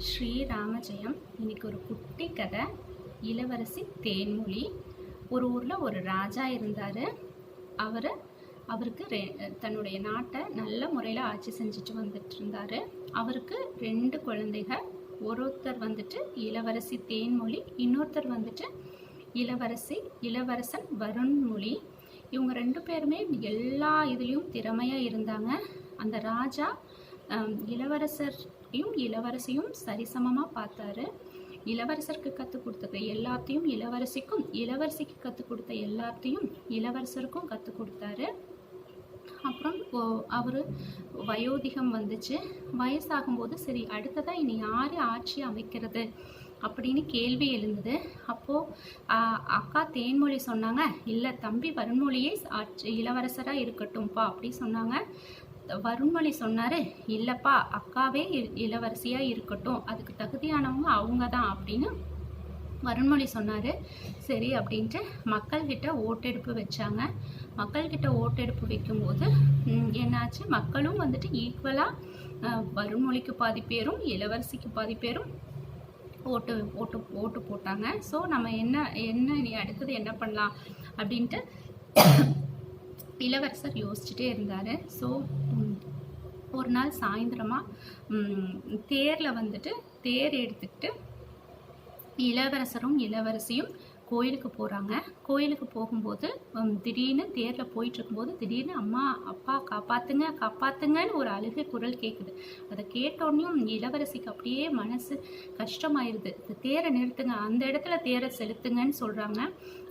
ஸ்ரீராமஜெயம். இன்னைக்கு ஒரு குட்டி கதை. இளவரசி தேன்மொழி. ஒரு ஊரில் ஒரு ராஜா இருந்தார். அவருக்கு தன்னுடைய நாட்டை நல்ல முறையில் ஆட்சி செஞ்சுட்டு வந்துட்டு இருந்தார். அவருக்கு 2 குழந்தைகள். ஒருத்தர் வந்துட்டு இளவரசி தேன்மொழி, இன்னொருத்தர் வந்துட்டு இளவரசன் வருண்மொழி. இவங்க 2 பேருமே எல்லா இதுலேயும் திறமையாக இருந்தாங்க. அந்த ராஜா இளவரசியும் சரிசமமாக பார்த்தாரு. இளவரசருக்கு கற்றுக் கொடுத்தது எல்லாத்தையும் இளவரசிக்கும், இளவரசிக்கு கற்றுக் கொடுத்த எல்லாத்தையும் இளவரசருக்கும் கற்றுக் கொடுத்தாரு. அப்புறம் அவர் வயோதிகம் வந்துச்சு. வயசாகும்போது சரி அடுத்ததாக இனி யார் ஆட்சி அமைக்கிறது அப்படின்னு கேள்வி எழுந்தது. அப்போது அக்கா தேன்மொழி சொன்னாங்க, இல்லை தம்பி வருண்மொழியே இளவரசராக இருக்கட்டும்ப்பா அப்படி சொன்னாங்க. வருண்மொழி சொன்னார், இல்லைப்பா அக்காவே இளவரசியாக இருக்கட்டும், அதுக்கு தகுதியானவங்க அவங்க தான் அப்படின்னு வருண்மொழி சொன்னார். சரி அப்படின்ட்டு மக்கள்கிட்ட ஓட்டெடுப்பு வச்சாங்க. மக்கள்கிட்ட ஓட்டெடுப்பு வைக்கும்போது என்னாச்சு, மக்களும் வந்துட்டு ஈக்குவலாக வருண்மொழிக்கு பாதி பேரும் இளவரசிக்கு பாதி பேரும் ஓட்டு போட்டாங்க. ஸோ நம்ம என்ன நீ அடுத்தது என்ன பண்ணலாம் அப்படின்ட்டு இளவரசர் யோசிச்சுட்டே இருந்தார். ஸோ ஒரு நாள் சாயந்தரமாக தேரில் வந்துட்டு தேர் எடுத்துக்கிட்டு இளவரசரும் இளவரசியும் கோயிலுக்கு போகிறாங்க. கோயிலுக்கு போகும்போது திடீர்னு தேரில் போயிட்டுருக்கும்போது திடீர்னு அம்மா அப்பா காப்பாத்துங்கன்னு ஒரு அழுகை குரல் கேட்குது. அதை கேட்டோடனையும் இளவரசிக்கு அப்படியே மனசு கஷ்டமாயிருது. தேரை நிறுத்துங்க, அந்த இடத்துல தேரை செலுத்துங்கன்னு சொல்கிறாங்க.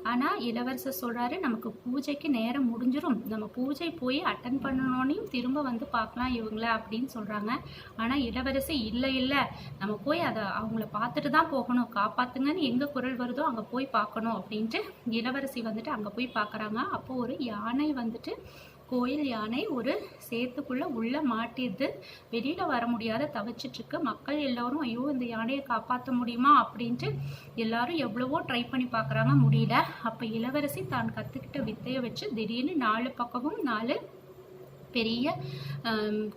ஆனால் இளவரசர் சொல்கிறாரு, நமக்கு பூஜைக்கு நேரம் முடிஞ்சிடும், நம்ம பூஜை போய் அட்டன் பண்ணணுன்னையும் திரும்ப வந்து பார்க்கலாம் இவங்கள அப்படின்னு சொல்கிறாங்க. ஆனால் இளவரசி இல்லை நம்ம போய் அதை அவங்கள பார்த்துட்டு தான் போகணும், காப்பாற்றுங்கன்னு எங்கே குரல் வருதோ அங்கே போய் பார்க்கணும் அப்படின்ட்டு இளவரசி வந்துட்டு அங்கே போய் பார்க்குறாங்க. அப்போது ஒரு யானை வந்துட்டு, கோயில் யானை ஒரு சேத்துக்குள்ளே உள்ளே மாட்டிடுது. வெளியில் வர முடியாத தவிச்சிட்ருக்கு. மக்கள் எல்லோரும் ஐயோ இந்த யானையை காப்பாற்ற முடியுமா அப்படின்ட்டு எல்லாரும் எவ்வளவோ ட்ரை பண்ணி பார்க்குறாங்க, முடியல. அப்போ இளவரசி தான் கற்றுக்கிட்ட வித்தையை வச்சு திடீர்னு 4 பக்கமும் 4 பெரிய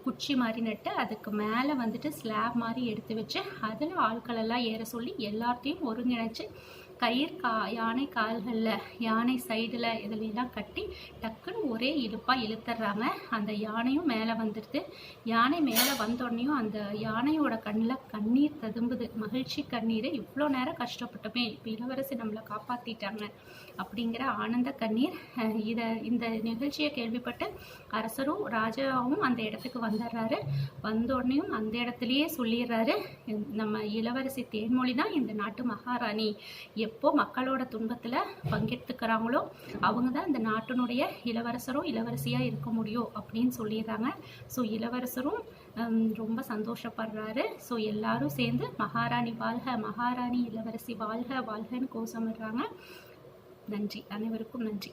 குச்சி மாதிரி நட்டு அதுக்கு மேலே வந்துட்டு ஸ்லாப் மாதிரி எடுத்து வச்சு அதில் ஆட்களெல்லாம் ஏற சொல்லி எல்லாத்தையும் ஒருங்கிணைச்சு யானை கால்களில், யானை சைடில் இதுலாம் கட்டி டக்குன்னு ஒரே இழுப்பாக இழுத்துறாங்க. அந்த யானையும் மேலே வந்துடுது. யானை மேலே வந்தோடனையும் அந்த யானையோட கண்ணில் கண்ணீர் ததும்புது. மகிழ்ச்சி கண்ணீர். இவ்வளோ நேரம் கஷ்டப்பட்டோமே, இப்போ இளவரசி நம்மளை காப்பாற்றிட்டாங்க அப்படிங்கிற ஆனந்த கண்ணீர். இந்த நிகழ்ச்சியை கேள்விப்பட்டு அரசரும் ராஜாவும் அந்த இடத்துக்கு வந்துடுறாரு. வந்தோடனையும் அந்த இடத்துலையே சொல்லிடுறாரு, நம்ம இளவரசி தேன்மொழி தான் இந்த நாட்டு மகாராணி. எப்போ மக்களோட துன்பத்தில் பங்கெடுத்துக்கிறாங்களோ அவங்க தான் இந்த நாட்டினுடைய இளவரசரோ இளவரசியாக இருக்க முடியும் அப்படின்னு சொல்லிடுறாங்க. ஸோ இளவரசரும் ரொம்ப சந்தோஷப்படுறாரு. ஸோ எல்லாரும் சேர்ந்து மகாராணி வாழ்க, மகாராணி இளவரசி வாழ்க வாழ்கன்னு கோஷமிடுறாங்க. நன்றி, அனைவருக்கும் நன்றி.